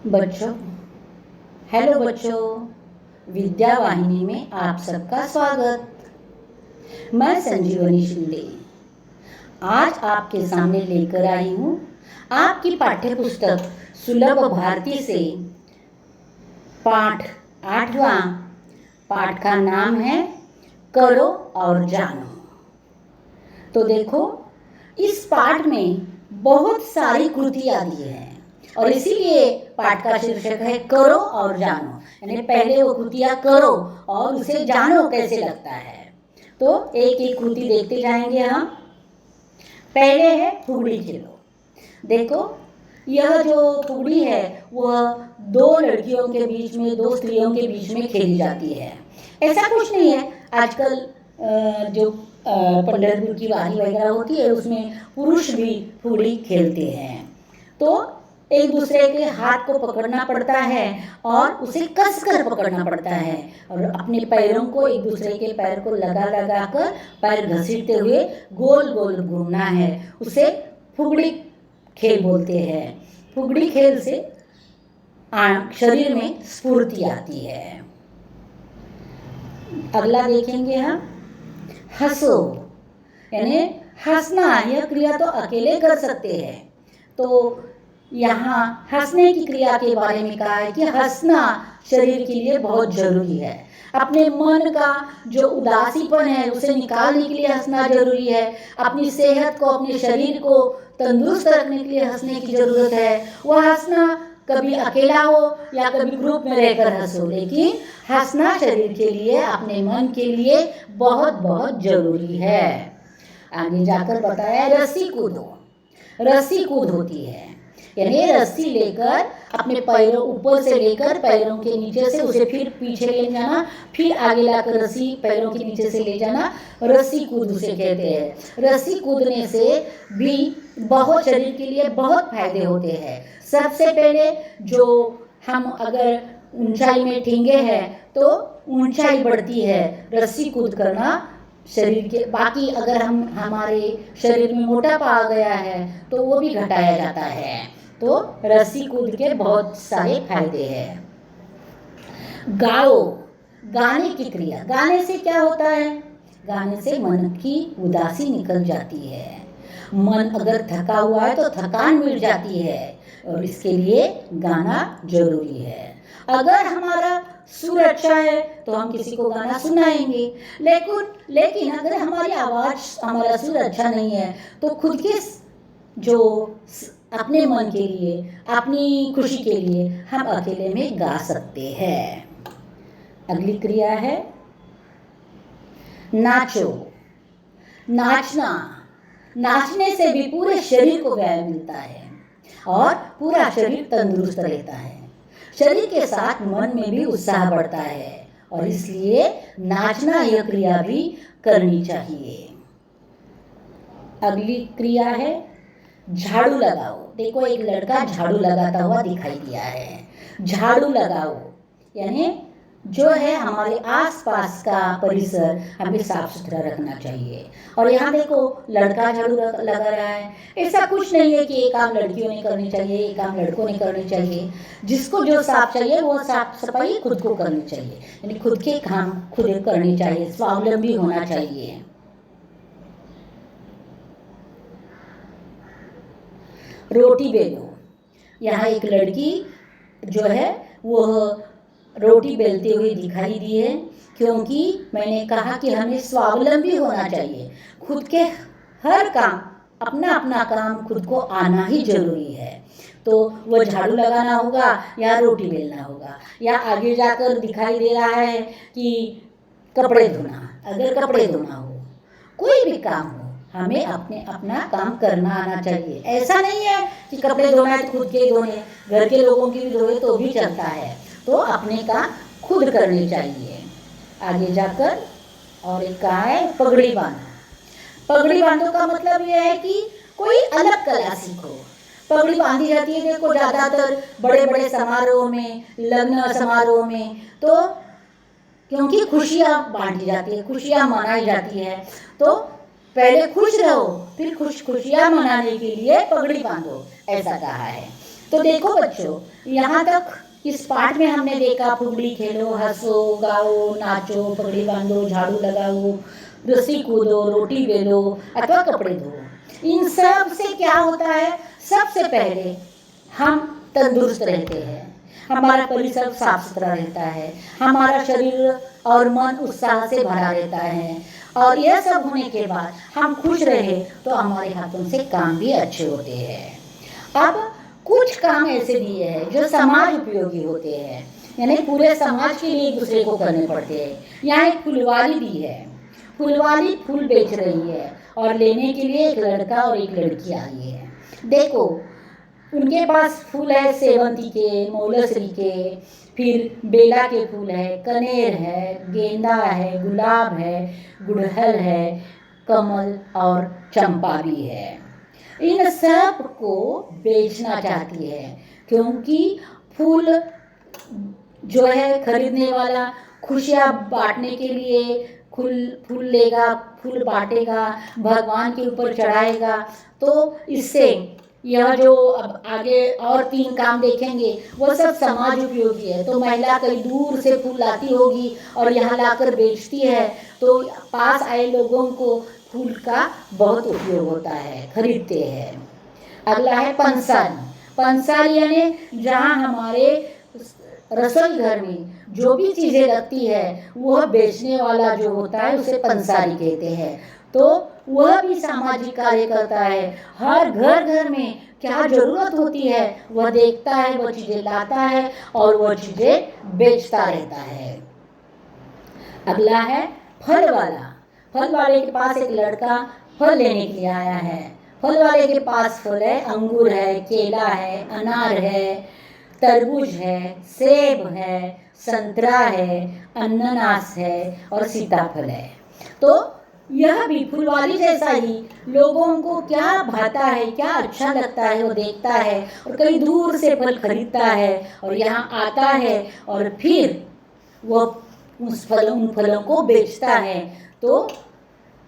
बच्चों, हेलो बच्चों, विद्या वाहिनी में आप सबका स्वागत। मैं संजीवनी शिंदे आज आपके सामने लेकर आई हूँ आपकी पाठ्य पुस्तक सुलभ भारती से पाठ 8वां। पाठ का नाम है करो और जानो। तो देखो, इस पाठ में बहुत सारी कृतियाँ दी हैं और इसीलिए पाठ का शीर्षक है करो और जानो। यानी पहले वो कृतियाँ करो और उसे जानो कैसे लगता है। तो एक एक कृति देखते जाएंगे हम। पहले है फुगड़ी खेलो। देखो, यह जो फुगड़ी है वह दो लड़कियों के बीच में, दो स्त्रियों के बीच में खेली जाती है। ऐसा कुछ नहीं है, आजकल जो पंढरपुर की वारी वगैरह होती है उसमें पुरुष भी फुगड़ी खेलते हैं। तो एक दूसरे के हाथ को पकड़ना पड़ता है और उसे कसकर पकड़ना पड़ता है और अपने पैरों को एक दूसरे के पैर को लगा लगा कर पैर घसीटते हुए गोल गोल घूमना है। उसे फुगड़ी खेल बोलते हैं। फुगड़ी खेल से शरीर में स्फूर्ति आती है। अगला देखेंगे हम, हंसो। यानी हंसना, यह क्रिया तो अकेले कर सकते हैं। तो यहाँ हंसने की क्रिया के बारे में कहा है कि हंसना शरीर के लिए बहुत जरूरी है। अपने मन का जो उदासीपन है उसे निकालने के लिए हंसना जरूरी है। अपनी सेहत को, अपने शरीर को तंदुरुस्त रखने के लिए हंसने की जरूरत है। वह हंसना कभी अकेला हो या कभी ग्रुप में रहकर हंसो, लेकिन हंसना शरीर के लिए, अपने मन के लिए बहुत बहुत जरूरी है। आगे जाकर बताया रस्सी कूदो। रस्सी कूद होती है, यानी रस्सी लेकर अपने पैरों ऊपर से लेकर पैरों के नीचे से उसे फिर पीछे ले जाना, फिर आगे लाकर रस्सी पैरों के नीचे से ले जाना, रस्सी कूद उसे कहते हैं। रस्सी कूदने से भी बहुत शरीर के लिए बहुत फायदे होते हैं। सबसे पहले जो हम अगर ऊंचाई में ठेंगे हैं तो ऊंचाई बढ़ती है रस्सी कूद करना शरीर के। बाकी अगर हमारे शरीर में मोटापा आ गया है तो वो भी घटाया जाता है। तो रस्सी कूद के बहुत सारे फायदे हैं। गाओ, गाने की क्रिया। गाने से क्या होता है? गाने से मन की उदासी निकल जाती है। मन अगर थका हुआ है तो थकान मिट जाती है और इसके लिए गाना जरूरी है। अगर हमारा सुर अच्छा है तो हम किसी को गाना सुनाएंगे, लेकिन अगर हमारी आवाज़, हमारा सुर अच्छा नहीं है तो खुद के जो अपने मन के लिए, अपनी खुशी के लिए हम अकेले में गा सकते हैं। अगली क्रिया है नाचो। नाचना, नाचने से भी पूरे शरीर को व्यायाम मिलता है और पूरा शरीर तंदुरुस्त रहता है। शरीर के साथ मन में भी उत्साह बढ़ता है और इसलिए नाचना, यह क्रिया भी करनी चाहिए। अगली क्रिया है झाड़ू लगाओ। देखो, एक लड़का झाड़ू लगाता हुआ दिखाई दिया है। झाड़ू लगाओ यानी जो है हमारे आसपास का परिसर हमें साफ सुथरा रखना चाहिए। और यहाँ देखो, लड़का झाड़ू लगा रहा है। ऐसा कुछ नहीं है कि एक काम लड़कियों ने करनी चाहिए, एक काम लड़कों ने करनी चाहिए। जिसको जो साफ चाहिए वो साफ सफाई खुद को करनी चाहिए, यानी खुद के काम खुद करनी चाहिए, स्वावलंबी होना चाहिए। रोटी बेलो। यहाँ एक लड़की जो है वो रोटी बेलते हुए दिखाई दी है, क्योंकि मैंने कहा कि हमें स्वावलंबी होना चाहिए। खुद के हर काम, अपना अपना काम खुद को आना ही जरूरी है। तो वो झाड़ू लगाना होगा या रोटी बेलना होगा, या आगे जाकर दिखाई दे रहा है कि कपड़े धोना। अगर कपड़े धोना हो, कोई भी काम हो, हमें अपना काम करना आना चाहिए। ऐसा नहीं है कि कपड़े धोना है तो खुद के धोने, घर के लोगों की भी धोए तो भी चलता है। तो अपने काम खुद करने चाहिए। आगे जाकर और एक कहा है पगड़ी बांधो। पगड़ी बांधो का मतलब यह है कि कोई अलग कला सीखो। पगड़ी बांधी जाती है, देखो, ज़्यादातर बड़े बड़े समारोह में, लग्न समारोह में, तो क्योंकि खुशियाँ बांटी जाती है, खुशियाँ मनाई जाती है। तो पहले खुश रहो, फिर खुशियाँ मनाने के लिए पगड़ी बांधो, ऐसा कहा है। तो देखो बच्चों, यहाँ तक इस पाठ में हमने देखा फुगड़ी खेलो, हंसो, गाओ, नाचो, पगड़ी बांधो, झाड़ू लगाओ, रस्सी कूदो, रोटी बेलो अथवा कपड़े धो। इन सब से क्या होता है? सबसे पहले हम तंदुरुस्त रहते हैं, हमारा परिसर साफ सुथरा रहता है, हमारा शरीर और मन उत्साह से भरा रहता है, और यह सब होने के बाद हम खुश रहे तो हमारे हाथों से काम भी अच्छे होते हैं। अब कुछ काम ऐसे दिए हैं जो समाज उपयोगी होते हैं, यानी पूरे समाज के लिए एक दूसरे को करने पड़ते हैं। यहाँ एक फुलवारी दी है, फुलवारी फूल बेच रही है और लेने के लिए एक लड़का और एक लड़की आई है। देखो उनके पास फूल है सेवंती के, मौलसरी के, फिर बेला के फूल है, कनेर है, गेंदा है, गुलाब है, गुड़हल है, कमल और चंपा भी है। इन सब को बेचना चाहती है क्योंकि फूल जो है खरीदने वाला खुशियाँ बांटने के लिए फूल लेगा, फूल बांटेगा, भगवान के ऊपर चढ़ाएगा। तो इससे यह जो अब आगे और 3 काम देखेंगे वो सब समाज उपयोगी है। तो महिला कई दूर से फूल लाती होगी और यहाँ लाकर बेचती है, तो पास आए लोगों को फूल का बहुत उपयोग होता है, खरीदते हैं। अगला है पंसारी। पंसारी यानी जहाँ हमारे रसोई घर में जो भी चीज़ें लगती है वह बेचने वाला जो होता है उसे पंसारी कहते हैं। तो वह भी सामाजिक कार्य करता है, हर घर घर में क्या जरूरत होती है वह देखता है, वह चीज़ें लाता है और वह चीज़ें बेचता रहता है। अगला है फल वाला। फल वाले के पास एक लड़का फल लेने के लिए आया है। फल वाले के पास फल है, अंगूर है, केला है, अनार है, तरबूज है, सेब है, संतरा है, अनानास है और सीताफल है। तो यह भी फुलवारी जैसा ही लोगों को क्या भाता है, क्या अच्छा लगता है वो देखता है और कई दूर से फल खरीदता है और यहाँ आता है और फिर वह उन फलों को बेचता है। तो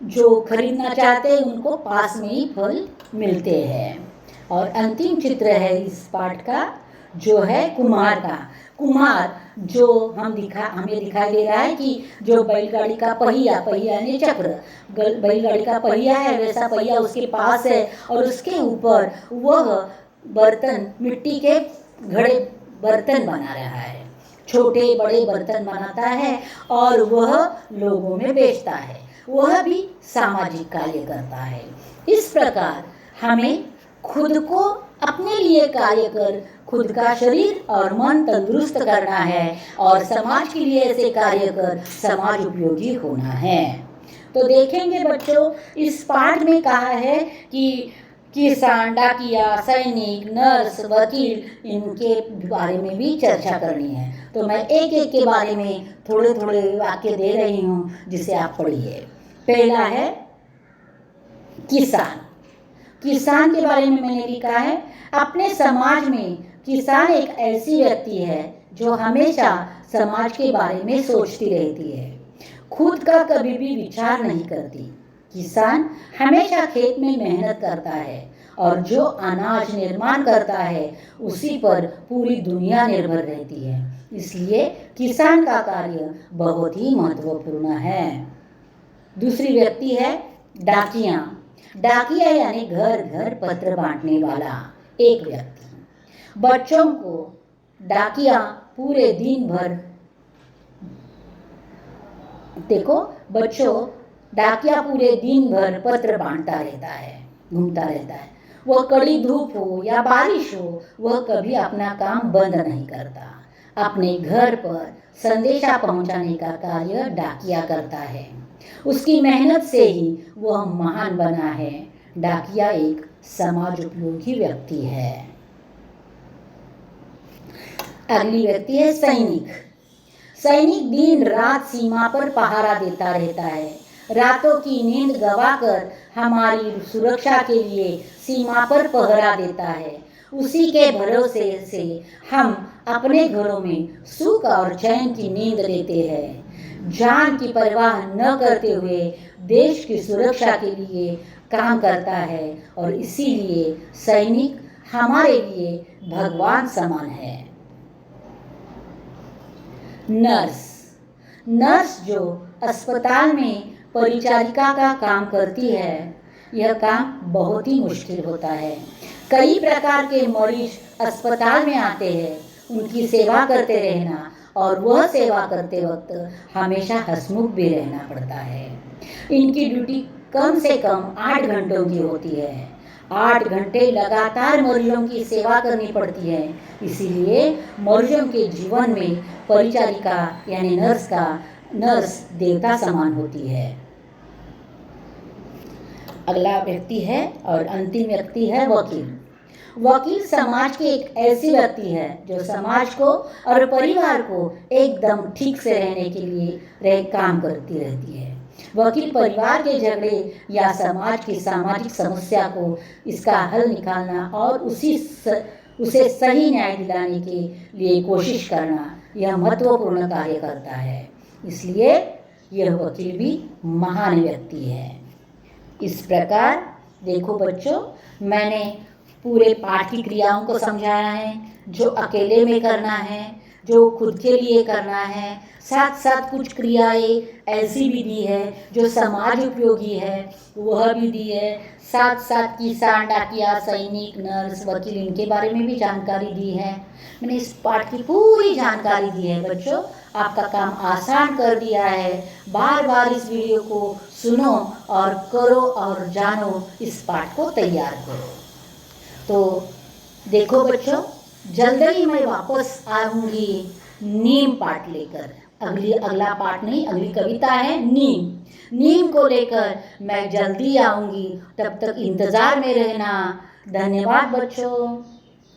जो खरीदना चाहते हैं उनको पास में ही फल मिलते हैं। और अंतिम चित्र है इस पाठ का जो है कुम्हार का। कुम्हार जो हमें दिखाई दे रहा है कि जो बैलगाड़ी का पहिया यानी चक्र, बैलगाड़ी का पहिया है वैसा पहिया उसके पास है और उसके ऊपर वह बर्तन, मिट्टी के घड़े बर्तन बना रहा है, छोटे बड़े बर्तन बनाता है और वह लोगों में बेचता है। वह भी सामाजिक कार्य करता है। इस प्रकार हमें खुद को अपने लिए कार्य कर खुद का शरीर और मन तंदुरुस्त करना है और समाज के लिए ऐसे कार्य कर समाज उपयोगी होना है। तो देखेंगे बच्चों, इस पाठ में कहा है कि किसान, डाकिया, सैनिक, नर्स, वकील इनके बारे में भी चर्चा करनी है। तो मैं एक एक के बारे में थोड़े थोड़े वाक्य दे रही हूँ जिसे आप पढ़िए। पहला है किसान। किसान के बारे में मैंने लिखा है, अपने समाज में किसान एक ऐसी व्यक्ति है जो हमेशा समाज के बारे में सोचती रहती है, खुद का कभी भी विचार नहीं करती। किसान हमेशा खेत में मेहनत करता है और जो अनाज निर्माण करता है उसी पर पूरी दुनिया निर्भर रहती है। इसलिए किसान का कार्य बहुत ही महत्वपूर्ण है। दूसरी व्यक्ति है डाकिया। डाकिया यानी घर घर पत्र बांटने वाला एक व्यक्ति। बच्चों को डाकिया पूरे दिन भर, देखो बच्चों, डाकिया पूरे दिन भर पत्र बांटता रहता है, घूमता रहता है। वह कड़ी धूप हो या बारिश हो, वह कभी अपना काम बंद नहीं करता। अपने घर पर संदेशा पहुंचाने का कार्य डाकिया करता है। उसकी मेहनत से ही वह महान बना है। डाकिया एक समाज उपयोगी व्यक्ति है। अगली व्यक्ति है सैनिक। सैनिक दिन रात सीमा पर पहरा देता रहता है, रातों की नींद गवाकर हमारी सुरक्षा के लिए सीमा पर पहरा देता है। उसी के भरोसे से हम अपने घरों में सुख और चैन की नींद लेते हैं। जान की परवाह न करते हुए देश की सुरक्षा के लिए काम करता है और इसीलिए सैनिक हमारे लिए भगवान समान है। नर्स, नर्स जो अस्पताल में परिचारिका का काम करती है, यह काम बहुत ही मुश्किल होता है। कई प्रकार के मरीज अस्पताल में आते हैं, उनकी सेवा करते रहना और वह सेवा करते वक्त हमेशा हंसमुख भी रहना पड़ता है। इनकी ड्यूटी कम से कम 8 घंटों की होती है। 8 घंटे लगातार मरीजों की सेवा करनी पड़ती है, इसीलिए मरीजों के जीवन में परिचारिका यानी नर्स देवता समान होती है। अगला व्यक्ति है और अंतिम व्यक्ति है वकील। वकील समाज की एक ऐसी व्यक्ति है जो समाज को और परिवार को एकदम ठीक से रहने के लिए काम करती रहती है। वकील परिवार के झगड़े या समाज की सामाजिक समस्या को इसका हल निकालना और उसे सही न्याय दिलाने के लिए कोशिश करना, यह महत्वपूर्ण कार्य करता है। इसलिए यह वकील भी महान व्यक्ति है। इस प्रकार देखो बच्चों, मैंने पूरे पाठ की क्रियाओं को समझाया है, जो अकेले में करना है, जो खुद के लिए करना है, साथ साथ कुछ क्रियाएं ऐसी भी दी है जो समाज उपयोगी है, वह भी दी है। साथ साथ किसान, डाकिया, सैनिक, नर्स, वकील, इनके बारे में भी जानकारी दी है। मैंने इस पाठ की पूरी जानकारी दी है बच्चों, आपका काम आसान कर दिया है। बार बार इस वीडियो को सुनो और करो और जानो, इस पाठ को तैयार करो। तो देखो बच्चों, जल्द ही मैं वापस आऊँगी नीम पाठ लेकर। अगला पाठ नहीं, अगली कविता है नीम को लेकर मैं जल्दी आऊँगी। तब तक इंतज़ार में रहना। धन्यवाद बच्चों।